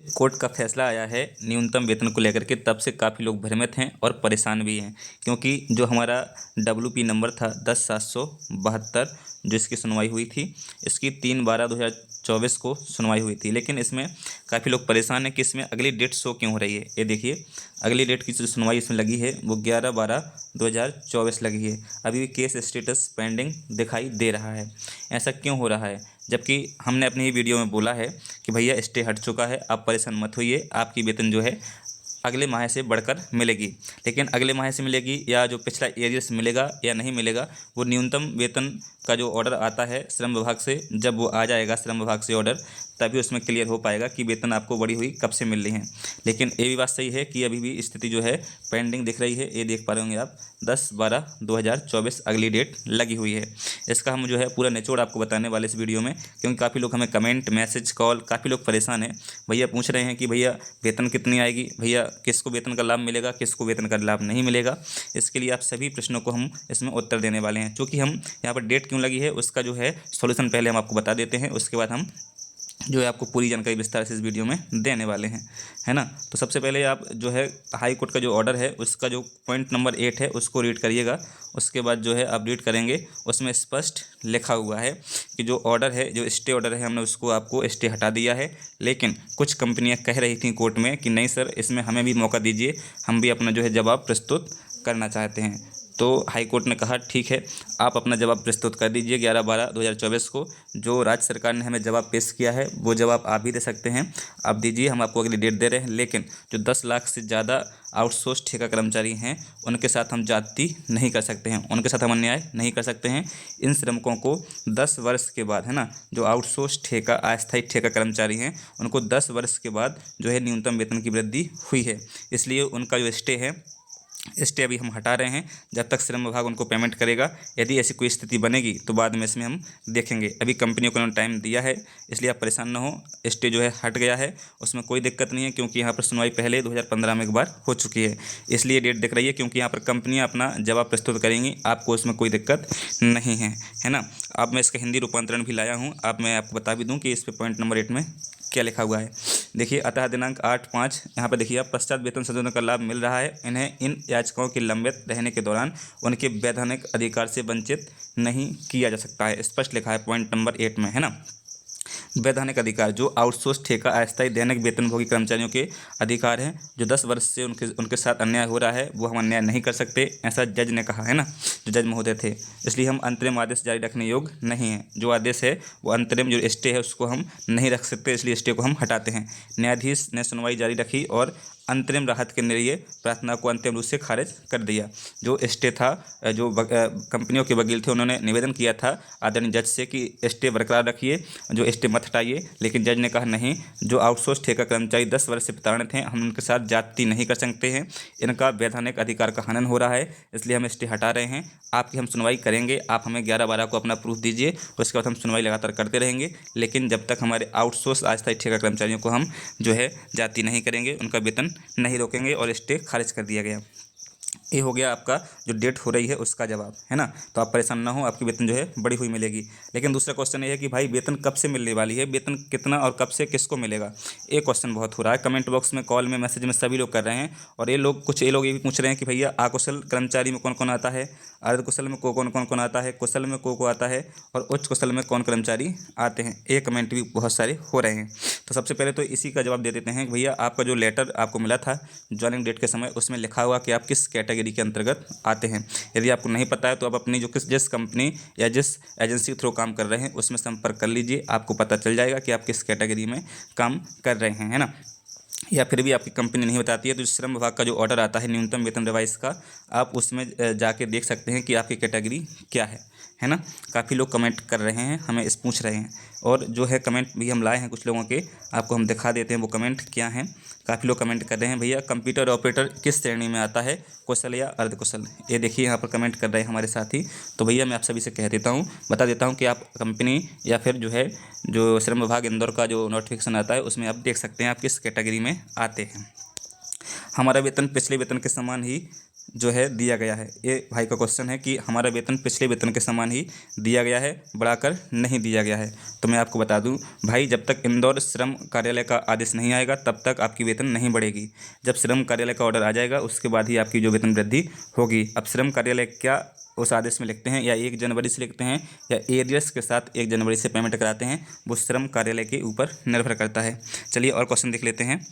Court का फैसला आया है न्यूनतम वेतन को लेकर के, तब से काफ़ी लोग भ्रमित हैं और परेशान भी हैं, क्योंकि जो हमारा WP नंबर था 10,772 जो इसकी सुनवाई हुई थी, इसकी 3/12/2024 को सुनवाई हुई थी। लेकिन इसमें काफ़ी लोग परेशान हैं कि इसमें अगली डेट शो क्यों हो रही है। ये देखिए, अगली डेट की जो सुनवाई इसमें लगी है वो 11/12/2024 लगी है। अभी भी केस स्टेटस पेंडिंग दिखाई दे रहा है। ऐसा क्यों हो रहा है, जबकि हमने अपनी ही वीडियो में बोला है कि भैया स्टे हट चुका है, आप परेशान मत होइए, आपकी वेतन जो है अगले माह से बढ़कर मिलेगी। लेकिन अगले माह से मिलेगी या जो पिछला एरियर्स मिलेगा या नहीं मिलेगा, वो न्यूनतम वेतन का जो ऑर्डर आता है श्रम विभाग से, जब वो आ जाएगा श्रम विभाग से ऑर्डर, तभी उसमें क्लियर हो पाएगा कि वेतन आपको बढ़ी हुई कब से मिल रही है। लेकिन ये भी बात सही है कि अभी भी स्थिति जो है पेंडिंग दिख रही है। ये देख पा रहे होंगे आप, 10/12/2024 अगली डेट लगी हुई है। इसका हम जो है पूरा निचोड़ आपको बताने वाले इस वीडियो में, क्योंकि काफ़ी लोग हमें कमेंट, मैसेज, कॉल, काफ़ी लोग परेशान हैं। भैया पूछ रहे हैं कि भैया वेतन कितनी आएगी, भैया किसको वेतन का लाभ मिलेगा, किसको वेतन का लाभ नहीं मिलेगा। इसके लिए आप सभी प्रश्नों को हम इसमें उत्तर देने वाले हैं। चूँकि हम यहाँ पर डेट क्यों लगी है उसका जो है सॉल्यूशन पहले हम आपको बता देते हैं, उसके बाद हम जो है आपको पूरी जानकारी विस्तार से इस वीडियो में देने वाले हैं, है ना। तो सबसे पहले आप जो है हाई कोर्ट का जो ऑर्डर है उसका जो पॉइंट नंबर 8 है उसको रीड करिएगा। उसके बाद जो है आप रीड करेंगे, उसमें स्पष्ट लिखा हुआ है कि जो ऑर्डर है, जो स्टे ऑर्डर है, हमने उसको आपको स्टे हटा दिया है। लेकिन कुछ कंपनियां कह रही थी कोर्ट में कि नहीं सर, इसमें हमें भी मौका दीजिए, हम भी अपना जो है जवाब प्रस्तुत करना चाहते हैं। तो हाई कोर्ट ने कहा ठीक है, आप अपना जवाब प्रस्तुत कर दीजिए 11/12/2024 को। जो राज्य सरकार ने हमें जवाब पेश किया है वो जवाब आप भी दे सकते हैं, आप दीजिए, हम आपको अगली डेट दे रहे हैं। लेकिन जो 10 लाख से ज़्यादा आउटसोर्स ठेका कर्मचारी हैं उनके साथ हम जाति नहीं कर सकते हैं, उनके साथ हम अन्याय नहीं कर सकते हैं। इन श्रमिकों को 10 वर्ष के बाद, है ना, जो आउटसोर्स ठेका अस्थायी ठेका कर्मचारी हैं उनको 10 वर्ष के बाद जो है न्यूनतम वेतन की वृद्धि हुई है। इसलिए उनका जो स्टे है, स्टे अभी हम हटा रहे हैं जब तक श्रम विभाग उनको पेमेंट करेगा। यदि ऐसी कोई स्थिति बनेगी तो बाद में इसमें हम देखेंगे। अभी कंपनियों को उन्होंने टाइम दिया है, इसलिए आप परेशान ना हो। स्टे जो है हट गया है, उसमें कोई दिक्कत नहीं है, क्योंकि यहाँ पर सुनवाई पहले 2015 में एक बार हो चुकी है, इसलिए डेट दिख रही है। क्योंकि यहाँ पर कंपनियाँ अपना जवाब प्रस्तुत करेंगी, आपको उसमें कोई दिक्कत नहीं है ना। अब मैं इसका हिंदी रूपांतरण भी लाया हूँ, अब मैं आपको बता भी दूँ कि इस पर पॉइंट नंबर 8 में क्या लिखा हुआ है। देखिए, अतः दिनांक 8/5 यहाँ पर देखिए आप, पश्चात वेतन संशोधन का लाभ मिल रहा है, इन्हें इन याचिकाओं के लंबित रहने के दौरान उनके वैधानिक अधिकार से वंचित नहीं किया जा सकता है। स्पष्ट लिखा है पॉइंट नंबर 8 में, है ना। वैधानिक अधिकार जो आउटसोर्स ठेका अस्थायी दैनिक वेतनभोगी कर्मचारियों के अधिकार हैं, जो 10 वर्ष से उनके साथ अन्याय हो रहा है, वो हम अन्याय नहीं कर सकते, ऐसा जज ने कहा, है ना, जो जज महोदय थे। इसलिए हम अंतरिम आदेश जारी रखने योग्य नहीं है। जो आदेश है वो अंतरिम, जो स्टे है उसको हम नहीं रख सकते, इसलिए स्टे को हम हटाते हैं। न्यायाधीश ने सुनवाई जारी रखी और अंतरिम राहत के लिए प्रार्थना को अंतिम रूप से खारिज कर दिया। जो स्टे था, जो कंपनियों के वकील थे, उन्होंने निवेदन किया था आदरणीय जज से कि स्टे बरकरार रखिए, जो स्टे मत हटाइए। लेकिन जज ने कहा नहीं, जो आउटसोर्स ठेका कर्मचारी 10 वर्ष से प्रताड़ित हैं, हम उनके साथ जाति नहीं कर सकते हैं, इनका वैधानिक अधिकार का हनन हो रहा है, इसलिए हम स्टे हटा रहे हैं। आपकी हम सुनवाई करेंगे, आप हमें 11/12 को अपना प्रूफ दीजिए, उसके बाद हम सुनवाई लगातार करते रहेंगे। लेकिन जब तक हमारे आउटसोर्स अस्थायी ठेका कर्मचारियों को हम जो है जाति नहीं करेंगे, उनका वेतन नहीं रोकेंगे, और स्टे खारिज कर दिया गया। ये हो गया आपका जो डेट हो रही है उसका जवाब, है ना। तो आप परेशान ना हो, आपकी वेतन जो है बड़ी हुई मिलेगी। लेकिन दूसरा क्वेश्चन ये है कि भाई वेतन कब से मिलने वाली है, वेतन कितना और कब से किसको मिलेगा। ये क्वेश्चन बहुत हो रहा है, कमेंट बॉक्स में, कॉल में, मैसेज में सभी लोग कर रहे हैं। और ये लोग, कुछ ये लोग ये भी पूछ रहे हैं कि भैया अकुशल कर्मचारी में कौन कौन आता है, अर्ध कुशल में कौन कौन आता है, कुशल में को आता है, और उच्च कुशल में कौन कर्मचारी आते हैं। ये कमेंट भी बहुत सारे हो रहे हैं। तो सबसे पहले तो इसी का जवाब दे देते हैं कि भैया आपका जो लेटर आपको मिला था ज्वाइनिंग डेट के समय, उसमें लिखा हुआ कि आप किस कैटेगरी के अंतर्गत आते हैं। यदि आपको नहीं पता है तो आप अपनी जो जिस कंपनी या जिस एजेंसी के थ्रू काम कर रहे हैं उसमें संपर्क कर लीजिए, आपको पता चल जाएगा कि आप किस कैटेगरी में काम कर रहे हैं, है ना। या फिर भी आपकी कंपनी नहीं बताती है तो श्रम विभाग का जो ऑर्डर आता है न्यूनतम वेतन रिवाइज का, आप उसमें जाके देख सकते हैं कि आपकी कैटेगरी क्या है ना। काफ़ी लोग कमेंट कर रहे हैं, हमें इस पूछ रहे हैं, और जो है कमेंट भी हम लाए हैं कुछ लोगों के, आपको हम दिखा देते हैं वो कमेंट क्या हैं। काफ़ी लोग कमेंट कर रहे हैं, भैया कंप्यूटर ऑपरेटर किस श्रेणी में आता है, कुशल या अर्धकुशल। ये देखिए यहाँ पर कमेंट कर रहे हैं हमारे साथी। तो भैया मैं आप सभी से कह देता हूँ, बता देता हूँ कि आप कंपनी या फिर जो है जो श्रम विभाग इंदौर का जो नोटिफिकेशन आता है उसमें आप देख सकते हैं आप किस कैटेगरी में आते हैं। हमारा वेतन पिछले वेतन के समान ही जो है दिया गया है। ये भाई का क्वेश्चन है कि हमारा वेतन पिछले वेतन के समान ही दिया गया है, बढ़ाकर नहीं दिया गया है। तो मैं आपको बता दूं भाई, जब तक इंदौर श्रम कार्यालय का आदेश नहीं आएगा तब तक आपकी वेतन नहीं बढ़ेगी। जब श्रम कार्यालय का ऑर्डर आ जाएगा उसके बाद ही आपकी जो वेतन वृद्धि होगी। अब श्रम कार्यालय क्या उस आदेश में लिखते हैं, या 1 जनवरी से लिखते हैं या एरियर्स के साथ 1 जनवरी से पेमेंट कराते हैं, वो श्रम कार्यालय के ऊपर निर्भर करता है। चलिए और क्वेश्चन देख लेते हैं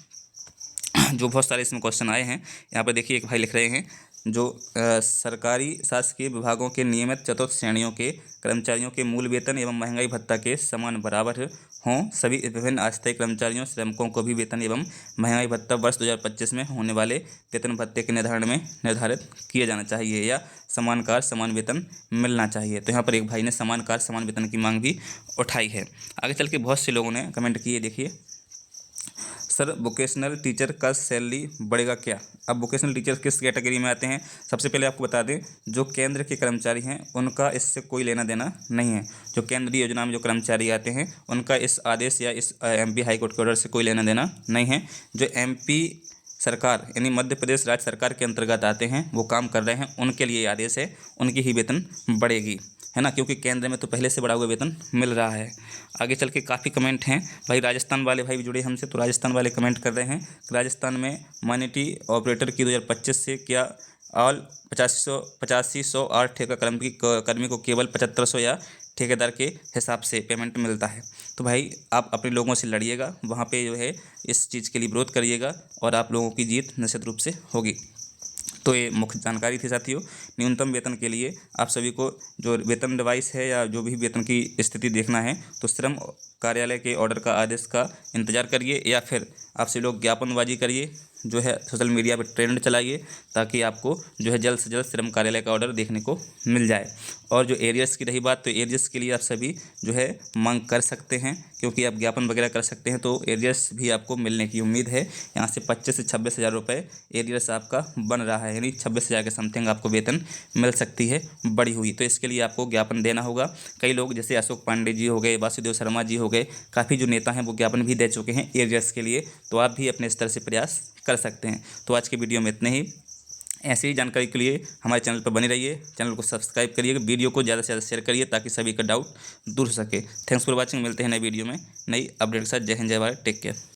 जो बहुत सारे इसमें क्वेश्चन आए हैं। यहाँ पर देखिए एक भाई लिख रहे हैं, जो सरकारी शासकीय विभागों के नियमित चतुर्थ श्रेणियों के कर्मचारियों के मूल वेतन एवं महंगाई भत्ता के समान बराबर हों, सभी विभिन्न अस्थायी कर्मचारियों श्रमिकों को भी वेतन एवं महंगाई भत्ता वर्ष 2025 में होने वाले वेतन भत्ते के निर्धारण में निर्धारित किया जाना चाहिए, या समान कार्य समान वेतन मिलना चाहिए। तो यहाँ पर एक भाई ने समान कार्य समान वेतन की मांग भी उठाई है। आगे चल के बहुत से लोगों ने कमेंट किए, देखिए सर वोकेशनल टीचर का सैलरी बढ़ेगा क्या। अब वोकेशनल टीचर किस कैटेगरी में आते हैं, सबसे पहले आपको बता दें जो केंद्र के कर्मचारी हैं उनका इससे कोई लेना देना नहीं है। जो केंद्रीय योजना में जो कर्मचारी आते हैं उनका इस आदेश या इस एमपी हाईकोर्ट के ऑर्डर से कोई लेना देना नहीं है। जो एमपी सरकार यानी मध्य प्रदेश राज्य सरकार के अंतर्गत आते हैं, वो काम कर रहे हैं, उनके लिए आदेश है, उनकी ही वेतन बढ़ेगी, है ना, क्योंकि केंद्र में तो पहले से बढ़ा हुआ वेतन मिल रहा है। आगे चल के काफ़ी कमेंट हैं भाई, राजस्थान वाले भाई भी जुड़े हमसे, तो राजस्थान वाले कमेंट कर रहे हैं राजस्थान में माइनॉरिटी ऑपरेटर की 2025 से क्या ऑल 8508 ठेका कर्मी को केवल 7500 या ठेकेदार के हिसाब से पेमेंट मिलता है। तो भाई आप अपने लोगों से लड़िएगा, वहाँ पे जो है इस चीज़ के लिए विरोध करिएगा और आप लोगों की जीत निश्चित रूप से होगी। तो ये मुख्य जानकारी थी साथियों। न्यूनतम वेतन के लिए आप सभी को जो वेतन डिवाइस है या जो भी वेतन की स्थिति देखना है तो श्रम कार्यालय के ऑर्डर का आदेश का इंतज़ार करिए, या फिर आपसे लोग ज्ञापनबाजी करिए, जो है सोशल मीडिया पर ट्रेंड चलाइए, ताकि आपको जो है जल्द से जल्द श्रम कार्यालय का ऑर्डर देखने को मिल जाए। और जो एरियर्स की रही बात, तो एरियर्स के लिए आप सभी जो है मांग कर सकते हैं, क्योंकि आप ज्ञापन वगैरह कर सकते हैं, तो एरियर्स भी आपको मिलने की उम्मीद है। यहाँ से 25 से 26 हज़ार रुपये एरियर्स आपका बन रहा है, यानी 26 हज़ार के समथिंग आपको वेतन मिल सकती है बढ़ी हुई। तो इसके लिए आपको ज्ञापन देना होगा। कई लोग जैसे अशोक पांडे जी हो गए, वासुदेव शर्मा जी हो गए, काफ़ी जो नेता हैं वो ज्ञापन भी दे चुके हैं एरियर्स के लिए, तो आप भी अपने स्तर से प्रयास कर सकते हैं। तो आज की वीडियो में इतने ही। ऐसी ही जानकारी के लिए हमारे चैनल पर बने रहिए, चैनल को सब्सक्राइब करिए, वीडियो को ज़्यादा से ज़्यादा शेयर करिए ताकि सभी का डाउट दूर हो सके। थैंक्स फॉर वॉचिंग, मिलते हैं नई वीडियो में नई अपडेट के साथ। जय हिंद, जय भारत, टेक केयर।